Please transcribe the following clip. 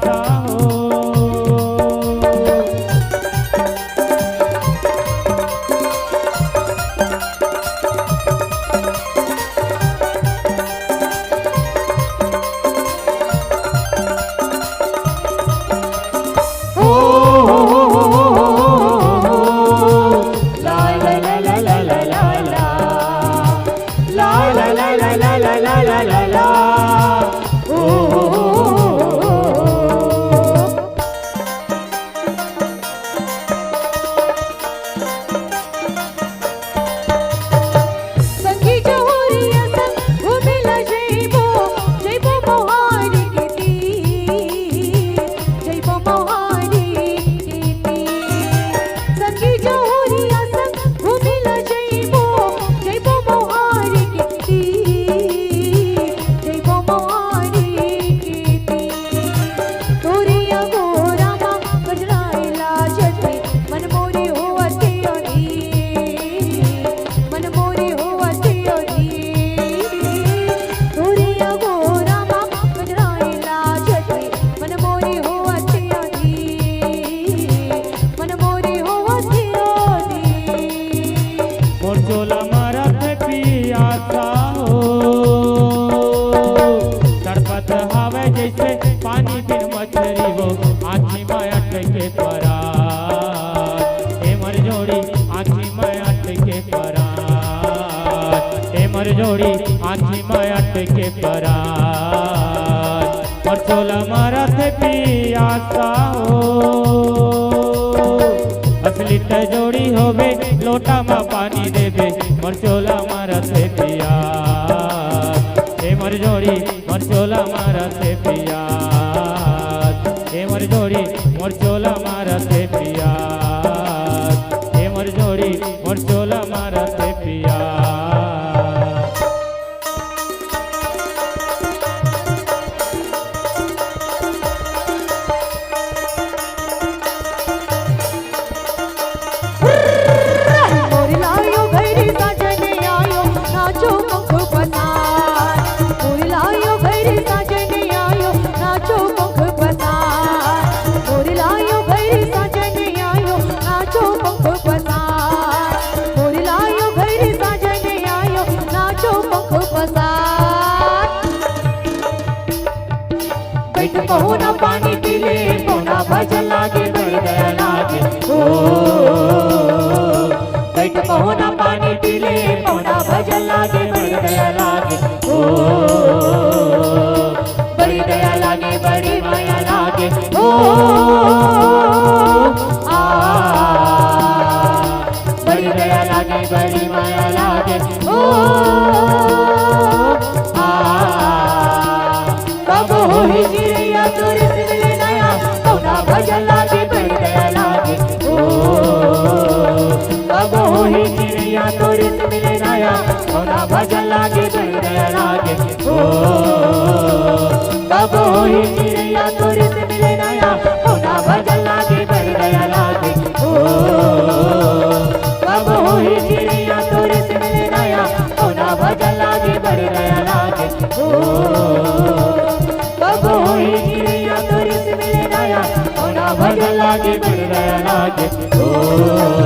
आशा हो। पानी बिन मछरी वो आँखी में अटके परा, हे मर जोड़ी आँखी में अटके परा, हे मर जोड़ी आँखी में अटके परा। परचोला मारा थे पियासा हो, असली त जोड़ी होवे लोटा में पानी देवे, मरचोला मारा थे पिया, हे मर जोड़ी मरचोला मारा थे पिया, हे मर जोड़ी मरचोला मारा थे पिया, हे मर जोड़ी मरचोला मारा थे पिया। पहुना पानी पीले पहुना भजन लागे बढ़ गया लागे ओ, बैठ पहुना पानी पीले पहुना भजन लागे बढ़ गया लागे ओ, बड़ी दया लागे बड़ी माया लागे ओ, आ बड़ी दया लागे बड़ी माया लागे ओ, ही चिड़ैया तोरे से मिले नया पौना भजन लागे बढ़ गया लागे ओ, अब हो ही चिड़ैया तोरे से मिले नया पौना भजन लागे बढ़ गया लागे ओ, अब हो ही चिड़ैया तोरे से मिले नया पौना भजन लागे बढ़ गया लागे ओ, अब हो ही चिड़ैया तोरे से मिले नया पौना भजन लागे बढ़ गया लागे ओ, चिड़ैया तोरे से मिले नया पौना भजन लागे बढ़ गया लागे ओ।